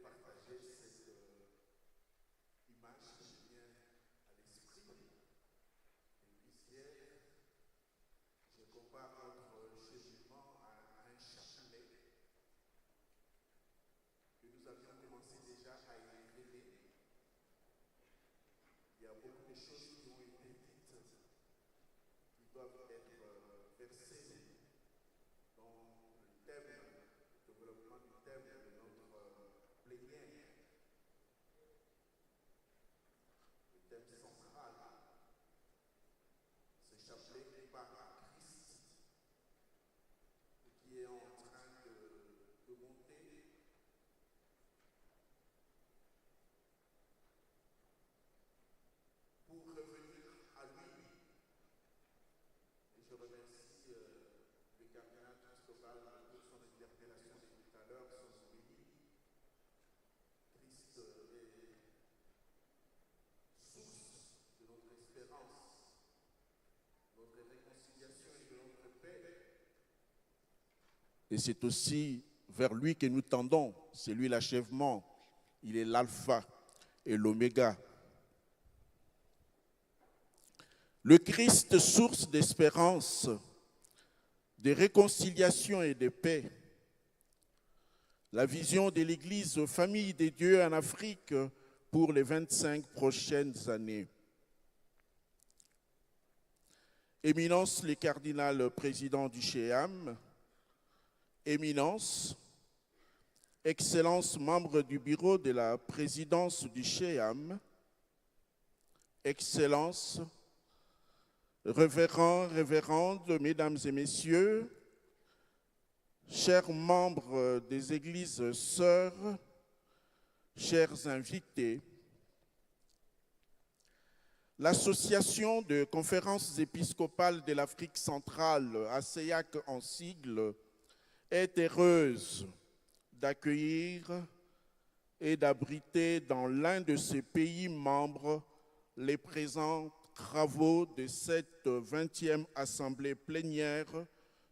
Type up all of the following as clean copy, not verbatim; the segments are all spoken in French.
partager cette image qui me vient à l'esprit. Et hier, je compare notre cheminement à un chapelet que nous avions commencé déjà à élever. Il y a beaucoup de choses qui ont été dites, qui doivent être versées dans le thème, le développement du thème de notre plénière, le thème central, ce chapelet qui part à Christ, qui est en train de monter. Pour revenir à lui, et je remercie le cardinal Cristobal pour son interpellation de tout à l'heure, son souvenir. Christ est source de notre espérance, notre réconciliation et de notre paix. Et c'est aussi vers lui que nous tendons, c'est lui l'achèvement, il est l'alpha et l'oméga. Le Christ, source d'espérance, de réconciliation et de paix. La vision de l'Église famille des dieux en Afrique pour les 25 prochaines années. Éminence, le cardinal président du CHEAM. Éminence, Excellence, membre du bureau de la présidence du CHEAM. Excellence, Révérends, révérendes, mesdames et messieurs, chers membres des églises sœurs, chers invités, l'Association de conférences épiscopales de l'Afrique centrale, ACEAC en sigle, est heureuse d'accueillir et d'abriter dans l'un de ses pays membres les présents travaux de cette 20e assemblée plénière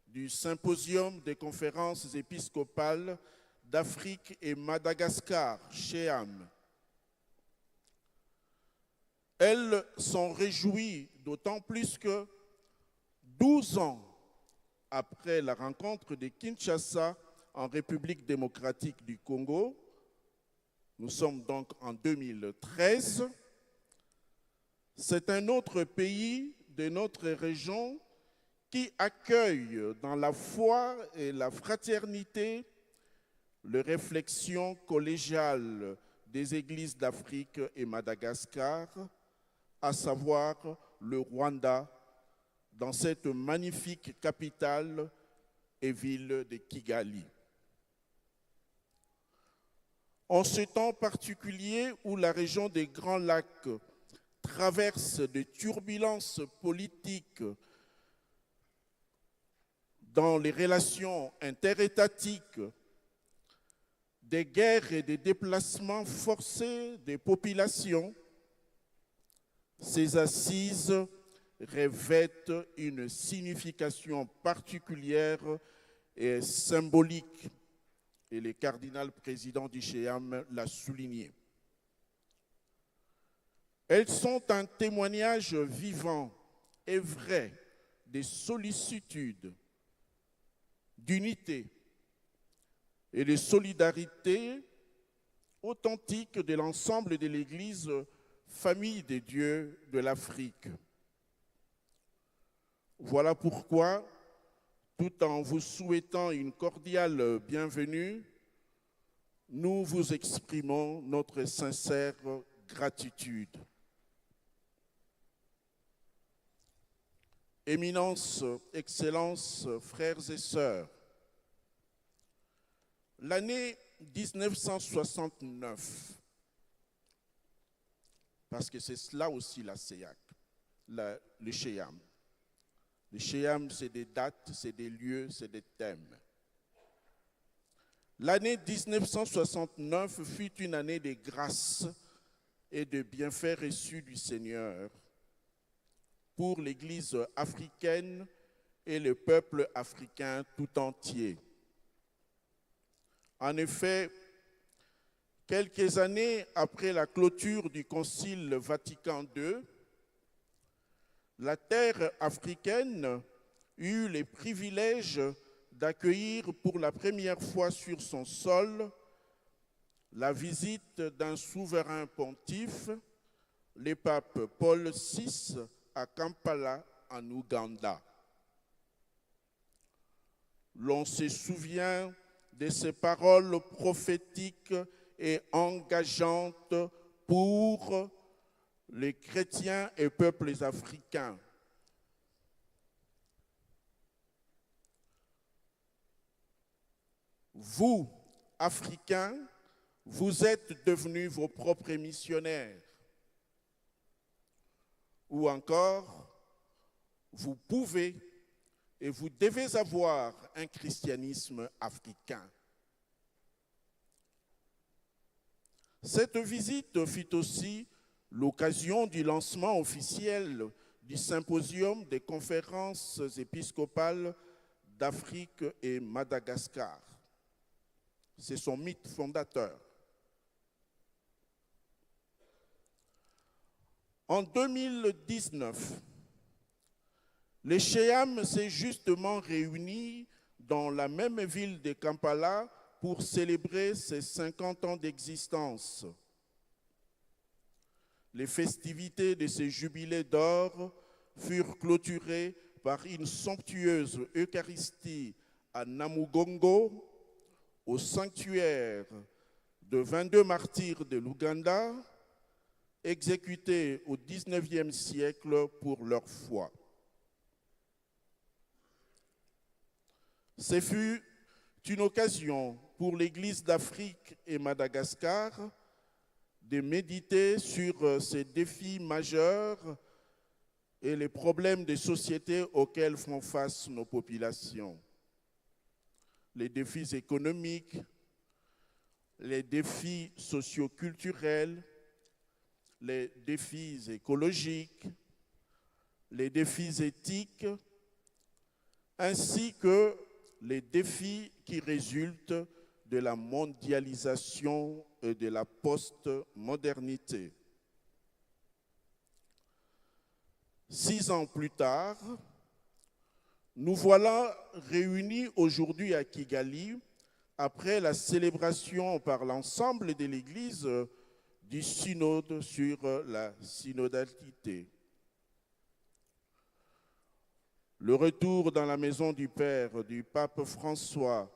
du Symposium des conférences épiscopales d'Afrique et Madagascar, CHEAM. Elles sont réjouies d'autant plus que 12 ans après la rencontre de Kinshasa en République démocratique du Congo, nous sommes donc en 2013, c'est un autre pays de notre région qui accueille dans la foi et la fraternité les réflexions collégiales des églises d'Afrique et Madagascar, à savoir le Rwanda, dans cette magnifique capitale et ville de Kigali. En ce temps particulier où la région des Grands Lacs traverse des turbulences politiques dans les relations interétatiques, des guerres et des déplacements forcés des populations, ces assises revêtent une signification particulière et symbolique, et le cardinal président du CHEAM l'a souligné. Elles sont un témoignage vivant et vrai des sollicitudes, d'unité et de solidarité authentique de l'ensemble de l'Église famille des dieux de l'Afrique. Voilà pourquoi, tout en vous souhaitant une cordiale bienvenue, nous vous exprimons notre sincère gratitude. Éminence, Excellences, frères et sœurs, l'année 1969, parce que c'est cela aussi la CEAC, le CHEAM. Le CHEAM, c'est des dates, c'est des lieux, c'est des thèmes. L'année 1969 fut une année de grâce et de bienfaits reçus du Seigneur pour l'Église africaine et le peuple africain tout entier. En effet, Quelques années après la clôture du Concile Vatican II, la terre africaine eut les privilèges d'accueillir pour la première fois sur son sol la visite d'un souverain pontife, le pape Paul VI, à Kampala, en Ouganda. L'on se souvient de ses paroles prophétiques et engageantes pour les chrétiens et peuples africains. Vous, Africains, vous êtes devenus vos propres missionnaires. Ou encore, vous pouvez et vous devez avoir un christianisme africain. Cette visite fut aussi l'occasion du lancement officiel du symposium des conférences épiscopales d'Afrique et Madagascar. C'est son mythe fondateur. En 2019, les Chéam s'est justement réunis dans la même ville de Kampala pour célébrer ses 50 ans d'existence. Les festivités de ce jubilé d'or furent clôturées par une somptueuse Eucharistie à Namugongo, au sanctuaire de 22 martyrs de l'Ouganda, exécutés au XIXe siècle pour leur foi. Ce fut une occasion pour l'Église d'Afrique et Madagascar de méditer sur ces défis majeurs et les problèmes de société auxquels font face nos populations. Les défis économiques, les défis socio-culturels, les défis écologiques, les défis éthiques, ainsi que les défis qui résultent de la mondialisation et de la post-modernité. 6 ans plus tard, nous voilà réunis aujourd'hui à Kigali après la célébration par l'ensemble de l'Église du synode sur la synodalité. Le retour dans la maison du Père du pape François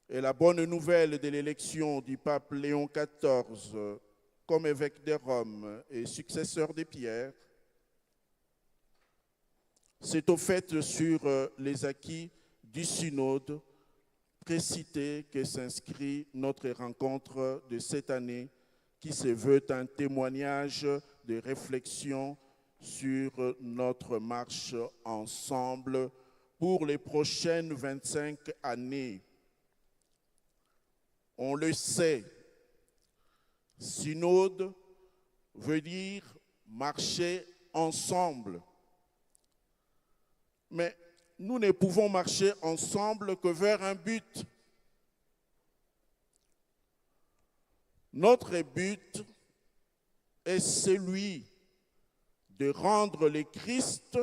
et la bonne nouvelle de l'élection du pape Léon XIV comme évêque de Rome et successeur de Pierre, c'est au fait sur les acquis du synode précité que s'inscrit notre rencontre de cette année qui se veut un témoignage de réflexion sur notre marche ensemble pour les prochaines 25 années. On le sait, synode veut dire marcher ensemble. Mais nous ne pouvons marcher ensemble que vers un but. Notre but est celui de rendre le Christ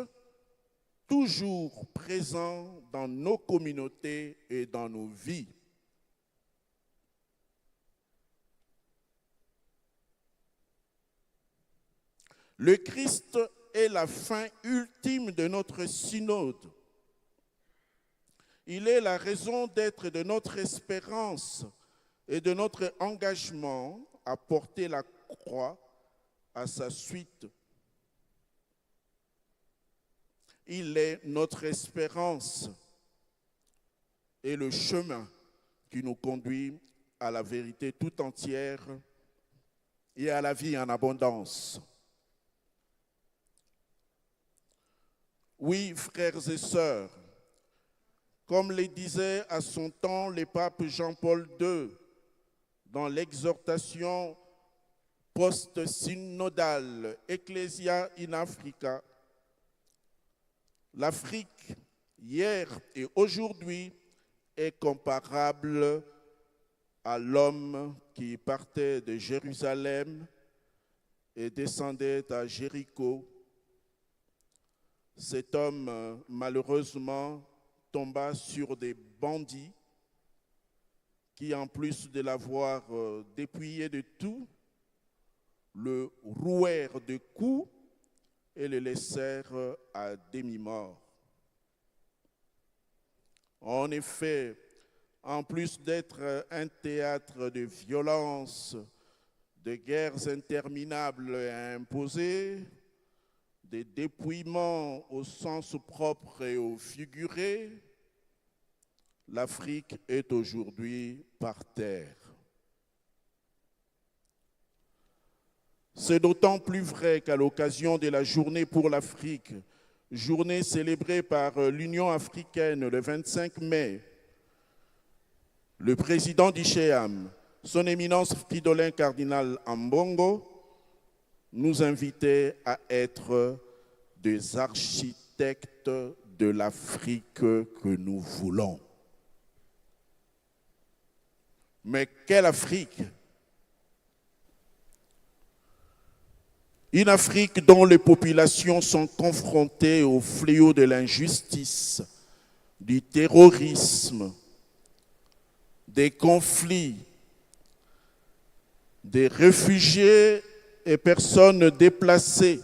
toujours présent dans nos communautés et dans nos vies. Le Christ est la fin ultime de notre synode. Il est la raison d'être de notre espérance et de notre engagement à porter la croix à sa suite. Il est notre espérance et le chemin qui nous conduit à la vérité tout entière et à la vie en abondance. Oui, frères et sœurs, comme le disait à son temps le pape Jean-Paul II dans l'exhortation post-synodale Ecclesia in Africa, l'Afrique, hier et aujourd'hui, est comparable à l'homme qui partait de Jérusalem et descendait à Jéricho. Cet homme, malheureusement, tomba sur des bandits qui, en plus de l'avoir dépouillé de tout, le rouèrent de coups et le laissèrent à demi-mort. En effet, en plus d'être un théâtre de violence, de guerres interminables et imposées, des dépouillements au sens propre et au figuré, l'Afrique est aujourd'hui par terre. C'est d'autant plus vrai qu'à l'occasion de la Journée pour l'Afrique, journée célébrée par l'Union africaine le 25 mai, le président du CHEAM, son éminence Fridolin Cardinal Ambongo, nous invitait à être des architectes de l'Afrique que nous voulons. Mais quelle Afrique? Une Afrique dont les populations sont confrontées au fléau de l'injustice, du terrorisme, des conflits, des réfugiés et personnes déplacées,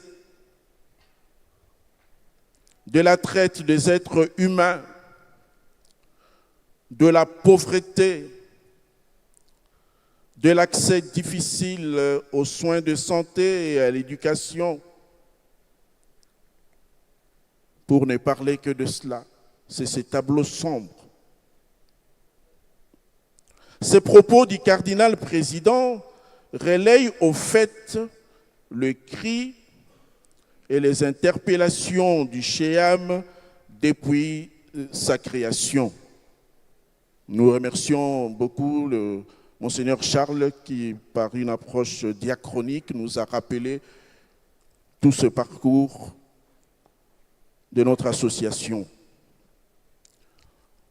de la traite des êtres humains, de la pauvreté, de l'accès difficile aux soins de santé et à l'éducation. Pour ne parler que de cela, c'est ce tableau sombre. Ces propos du cardinal président relayent au fait le cri et les interpellations du CHEAM depuis sa création. Nous remercions beaucoup le Monseigneur Charles qui, par une approche diachronique, nous a rappelé tout ce parcours de notre association.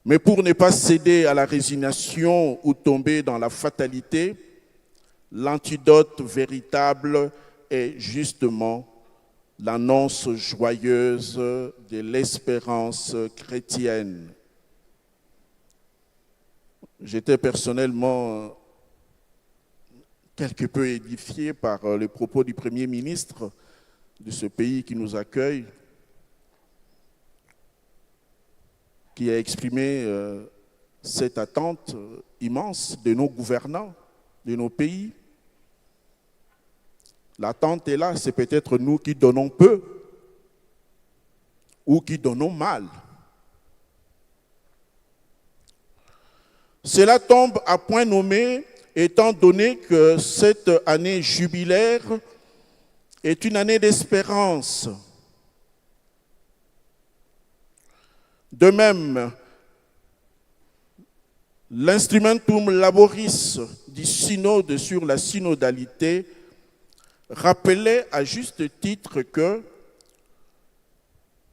Mais pour ne pas céder à la résignation ou tomber dans la fatalité, l'antidote véritable est justement l'annonce joyeuse de l'espérance chrétienne. J'étais personnellement quelque peu édifié par les propos du Premier ministre de ce pays qui nous accueille, qui a exprimé cette attente immense de nos gouvernants, de nos pays. L'attente est là, c'est peut-être nous qui donnons peu ou qui donnons mal. Cela tombe à point nommé, étant donné que cette année jubilaire est une année d'espérance. De même, l'instrumentum laboris du synode sur la synodalité rappelait à juste titre que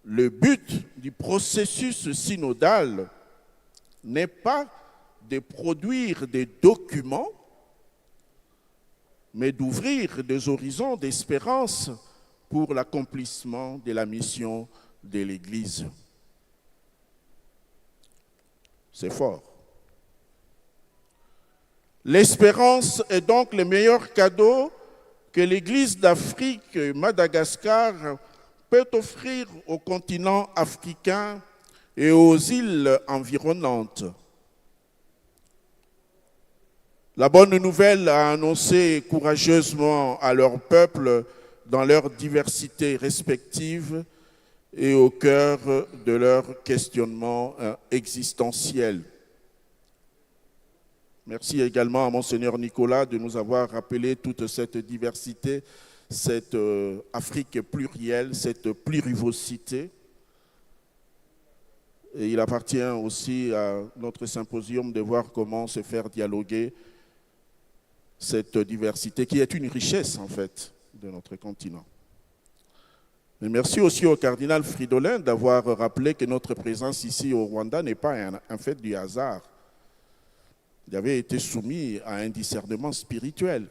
le but du processus synodal n'est pas de produire des documents, mais d'ouvrir des horizons d'espérance pour l'accomplissement de la mission de l'Église. C'est fort. L'espérance est donc le meilleur cadeau que l'Église d'Afrique et Madagascar peut offrir au continent africain et aux îles environnantes. La bonne nouvelle a annoncé courageusement à leur peuple dans leur diversité respective et au cœur de leur questionnement existentiel. Merci également à Monseigneur Nicolas de nous avoir rappelé toute cette diversité, cette Afrique plurielle, cette plurivocité. Et il appartient aussi à notre symposium de voir comment se faire dialoguer cette diversité qui est une richesse en fait de notre continent. Mais merci aussi au cardinal Fridolin d'avoir rappelé que notre présence ici au Rwanda n'est pas un fait du hasard. Il avait été soumis à un discernement spirituel.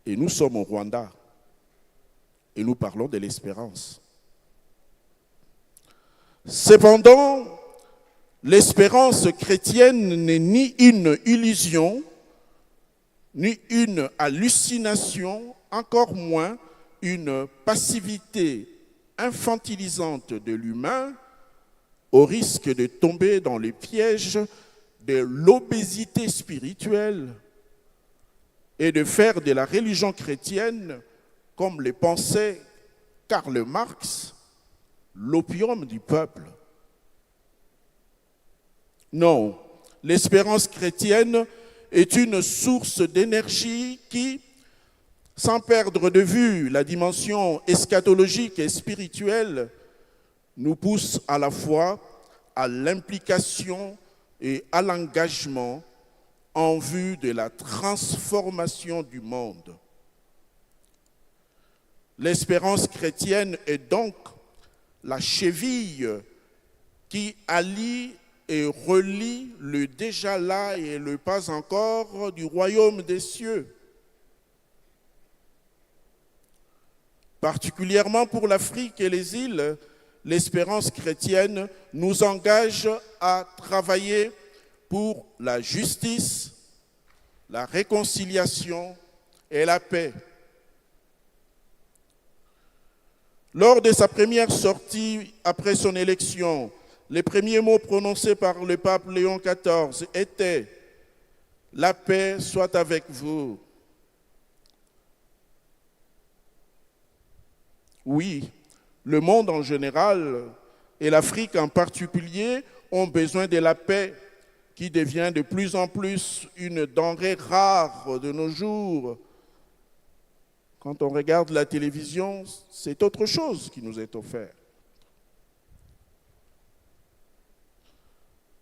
Et nous sommes au Rwanda et nous parlons de l'espérance. Cependant, l'espérance chrétienne n'est ni une illusion, ni une hallucination, encore moins une passivité infantilisante de l'humain au risque de tomber dans le piège de l'obésité spirituelle et de faire de la religion chrétienne, comme le pensait Karl Marx, l'opium du peuple. Non, l'espérance chrétienne est une source d'énergie qui, sans perdre de vue la dimension eschatologique et spirituelle, nous pousse à la fois à l'implication et à l'engagement en vue de la transformation du monde. L'espérance chrétienne est donc la cheville qui allie et relie le déjà là et le pas encore du royaume des cieux. Particulièrement pour l'Afrique et les îles, l'espérance chrétienne nous engage à travailler pour la justice, la réconciliation et la paix. Lors de sa première sortie après son élection, les premiers mots prononcés par le pape Léon XIV étaient « La paix soit avec vous ». Oui, le monde en général et l'Afrique en particulier ont besoin de la paix qui devient de plus en plus une denrée rare de nos jours. Quand on regarde la télévision, c'est autre chose qui nous est offert.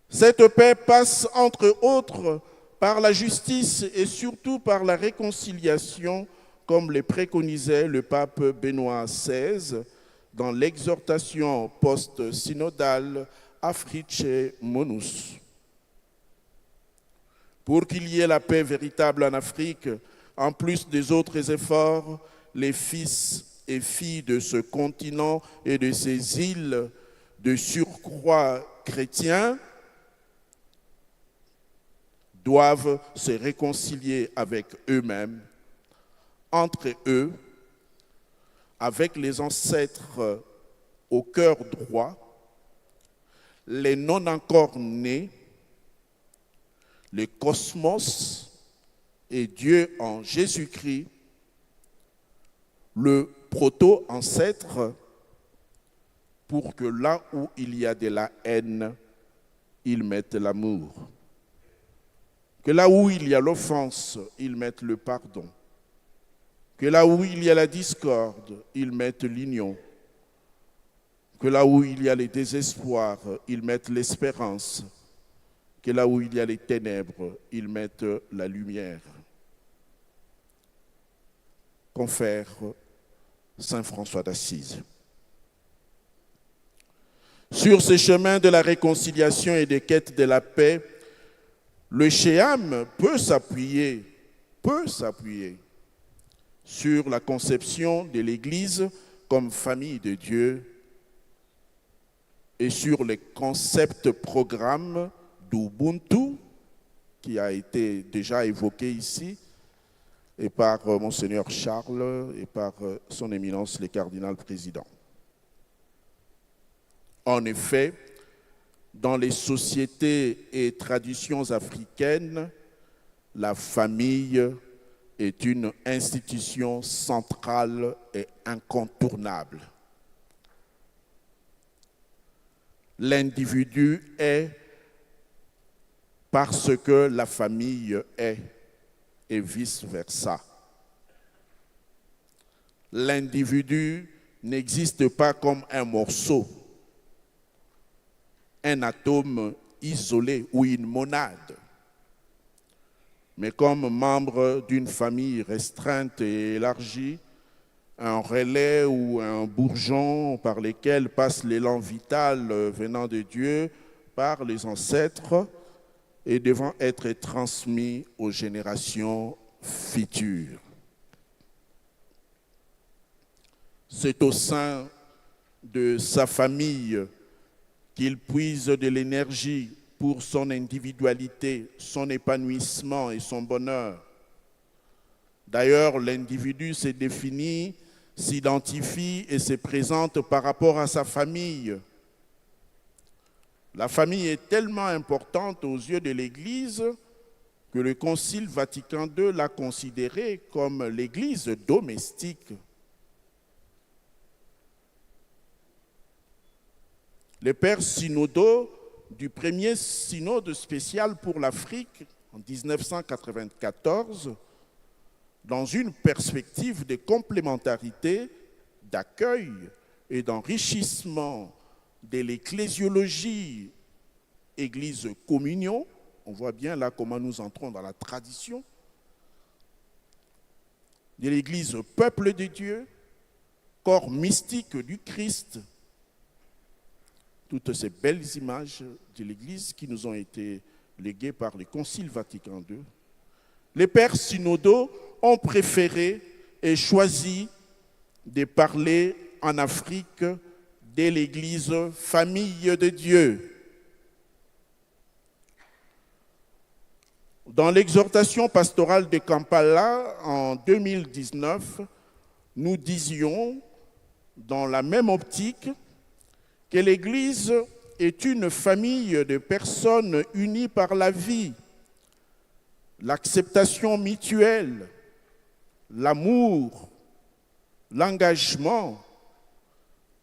Cette paix passe entre autres par la justice et surtout par la réconciliation, comme le préconisait le pape Benoît XVI dans l'exhortation post-synodale Africe Monus. Pour qu'il y ait la paix véritable en Afrique, en plus des autres efforts, les fils et filles de ce continent et de ces îles de surcroît chrétiens doivent se réconcilier avec eux-mêmes, entre eux, avec les ancêtres au cœur droit, les non encore nés, le cosmos et Dieu en Jésus-Christ, le proto-ancêtre, pour que là où il y a de la haine, ils mettent l'amour. Que là où il y a l'offense, ils mettent le pardon. Que là où il y a la discorde, ils mettent l'union. Que là où il y a les désespoirs, ils mettent l'espérance. Que là où il y a les ténèbres, ils mettent la lumière. Confère Saint François d'Assise. Sur ce chemin de la réconciliation et des quêtes de la paix, le Shéam peut s'appuyer sur la conception de l'Église comme famille de Dieu et sur les concepts programmes d'Ubuntu qui a été déjà évoqué ici et par Monseigneur Charles et par son éminence le cardinal président. En effet, dans les sociétés et traditions africaines, la famille est une institution centrale et incontournable. L'individu est parce que la famille est, et vice-versa. L'individu n'existe pas comme un morceau, un atome isolé ou une monade, mais comme membre d'une famille restreinte et élargie, un relais ou un bourgeon par lesquels passe l'élan vital venant de Dieu par les ancêtres et devant être transmis aux générations futures. C'est au sein de sa famille qu'il puise de l'énergie pour son individualité, son épanouissement et son bonheur. D'ailleurs, l'individu se définit, s'identifie et se présente par rapport à sa famille. La famille est tellement importante aux yeux de l'Église que le Concile Vatican II l'a considérée comme l'Église domestique. Les pères synodaux du premier synode spécial pour l'Afrique en 1994, dans une perspective de complémentarité, d'accueil et d'enrichissement de l'ecclésiologie Église-communion, on voit bien là comment nous entrons dans la tradition, de l'Église peuple de Dieu, corps mystique du Christ, toutes ces belles images de l'Église qui nous ont été léguées par le Concile Vatican II, les pères synodaux ont préféré et choisi de parler en Afrique de l'Église famille de Dieu. Dans l'exhortation pastorale de Kampala en 2019, nous disions, dans la même optique, que l'Église est une famille de personnes unies par la vie, l'acceptation mutuelle, l'amour, l'engagement,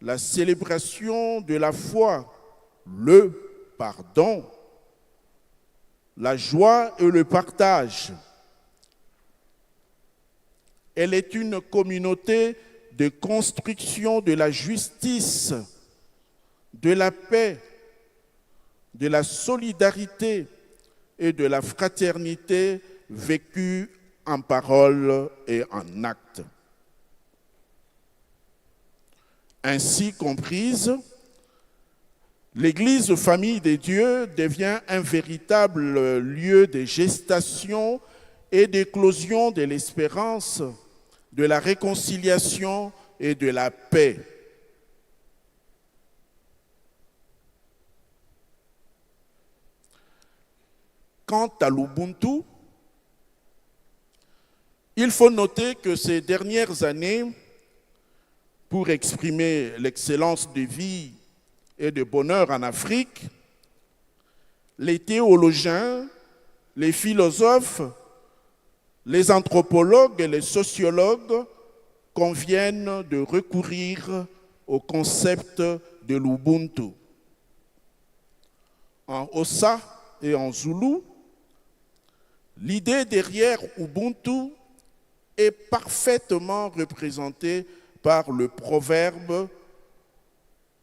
la célébration de la foi, le pardon, la joie et le partage. Elle est une communauté de construction de la justice, de la paix, de la solidarité et de la fraternité vécue en parole et en acte. Ainsi comprise, l'Église famille des dieux devient un véritable lieu de gestation et d'éclosion de l'espérance, de la réconciliation et de la paix. Quant à l'Ubuntu, il faut noter que ces dernières années, pour exprimer l'excellence de vie et de bonheur en Afrique, les théologiens, les philosophes, les anthropologues et les sociologues conviennent de recourir au concept de l'Ubuntu. En Xhosa et en Zoulou, l'idée derrière Ubuntu est parfaitement représentée par le proverbe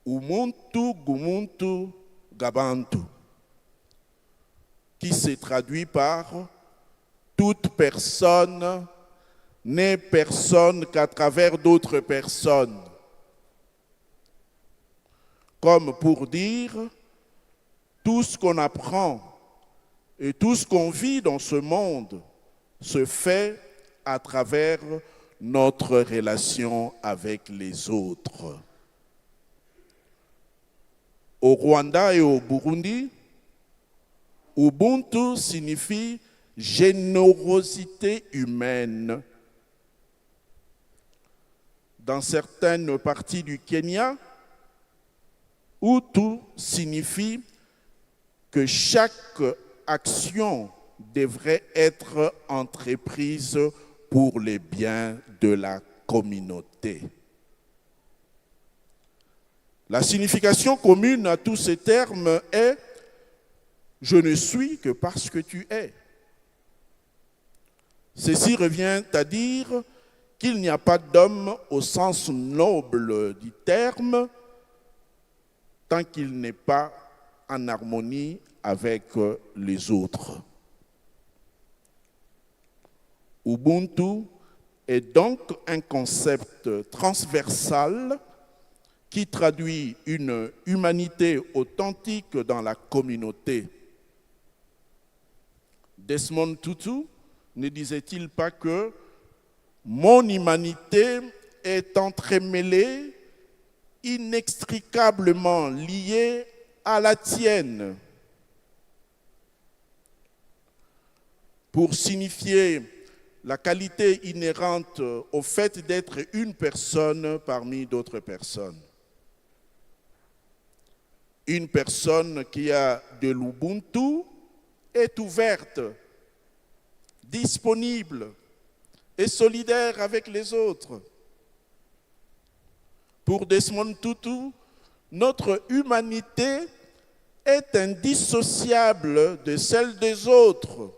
Umuntu Gumuntu Gabantu, qui se traduit par toute personne n'est personne qu'à travers d'autres personnes. Comme pour dire, tout ce qu'on apprend et tout ce qu'on vit dans ce monde se fait à travers notre relation avec les autres. Au Rwanda et au Burundi, Ubuntu signifie générosité humaine. Dans certaines parties du Kenya, Utu signifie que chaque action devrait être entreprise pour les biens de la communauté. La signification commune à tous ces termes est « je ne suis que parce que tu es ». Ceci revient à dire qu'il n'y a pas d'homme au sens noble du terme tant qu'il n'est pas en harmonie avec les autres. Ubuntu est donc un concept transversal qui traduit une humanité authentique dans la communauté. Desmond Tutu ne disait-il pas que mon humanité est entremêlée, inextricablement liée à la tienne, pour signifier la qualité inhérente au fait d'être une personne parmi d'autres personnes. Une personne qui a de l'Ubuntu est ouverte, disponible et solidaire avec les autres. Pour Desmond Tutu, notre humanité est indissociable de celle des autres.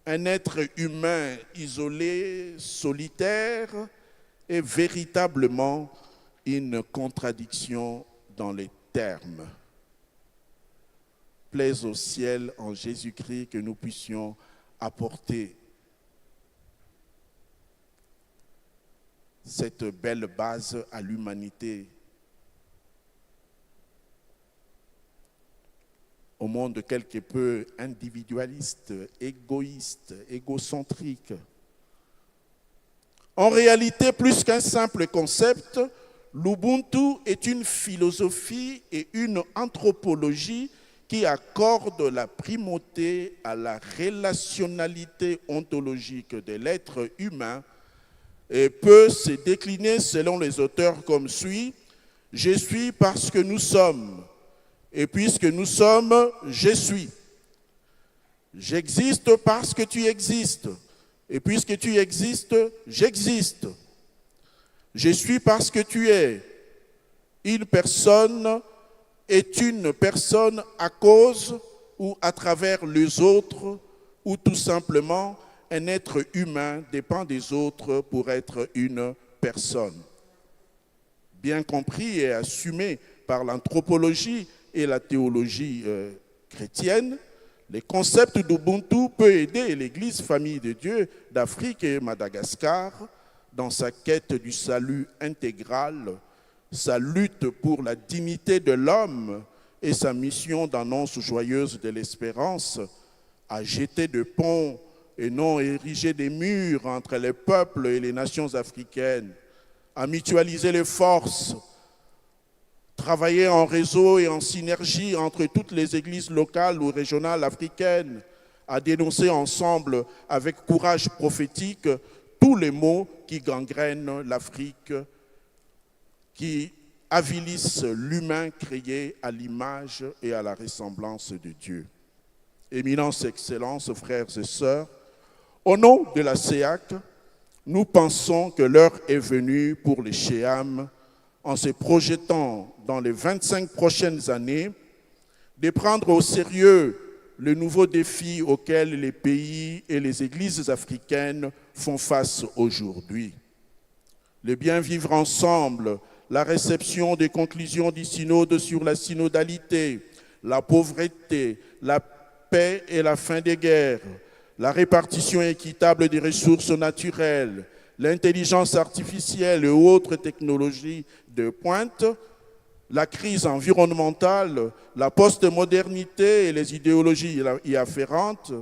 Un être humain isolé, solitaire, est véritablement une contradiction dans les termes. Plaise au ciel en Jésus-Christ que nous puissions apporter cette belle base à l'humanité. Au monde quelque peu individualiste, égoïste, égocentrique. En réalité, plus qu'un simple concept, l'Ubuntu est une philosophie et une anthropologie qui accorde la primauté à la relationnalité ontologique de l'être humain et peut se décliner selon les auteurs comme suit: je suis parce que nous sommes. Et puisque nous sommes, je suis. J'existe parce que tu existes. Et puisque tu existes, j'existe. Je suis parce que tu es. Une personne est une personne à cause ou à travers les autres, ou tout simplement un être humain dépend des autres pour être une personne. Bien compris et assumé par l'anthropologie et la théologie chrétienne, les concepts d'Ubuntu peuvent aider l'Église Famille de Dieu d'Afrique et Madagascar dans sa quête du salut intégral, sa lutte pour la dignité de l'homme et sa mission d'annonce joyeuse de l'espérance, à jeter des ponts et non ériger des murs entre les peuples et les nations africaines, à mutualiser les forces, travailler en réseau et en synergie entre toutes les églises locales ou régionales africaines, à dénoncer ensemble avec courage prophétique tous les maux qui gangrènent l'Afrique, qui avilissent l'humain créé à l'image et à la ressemblance de Dieu. Éminence, Excellences, frères et sœurs, au nom de la CEAC, nous pensons que l'heure est venue pour les Chéam, en se projetant dans les 25 prochaines années, de prendre au sérieux le nouveau défi auquel les pays et les églises africaines font face aujourd'hui. Le bien vivre ensemble, la réception des conclusions du synode sur la synodalité, la pauvreté, la paix et la fin des guerres, la répartition équitable des ressources naturelles, l'intelligence artificielle et autres technologies de pointe, la crise environnementale, la postmodernité et les idéologies y afférentes,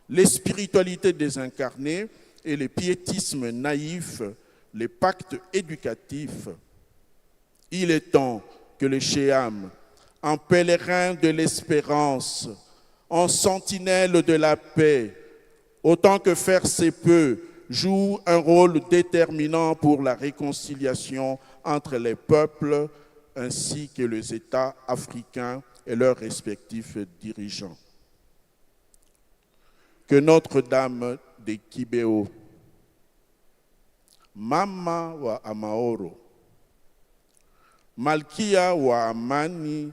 les spiritualités désincarnées et les piétismes naïfs, les pactes éducatifs. Il est temps que les Chéam, en pèlerins de l'espérance, en sentinelles de la paix, autant que faire se peut, jouent un rôle déterminant pour la réconciliation entre les peuples ainsi que les États africains et leurs respectifs dirigeants. Que Notre-Dame de Kibéo, Mama wa Amaoro, Malkia wa Amani,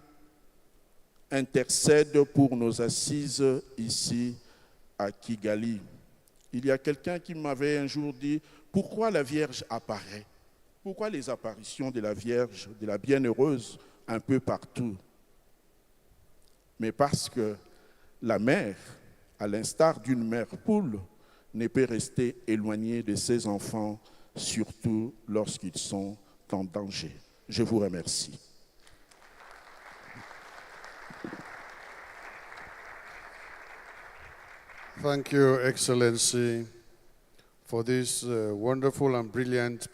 intercède pour nos assises ici à Kigali. Il y a quelqu'un qui m'avait un jour dit, pourquoi la Vierge apparaît? Pourquoi les apparitions de la Vierge, de la Bienheureuse, un peu partout? Mais parce que la mère, à l'instar d'une mère poule, ne peut rester éloignée de ses enfants surtout lorsqu'ils sont en danger. Je vous remercie. Thank you, Excellency, for this wonderful and brilliant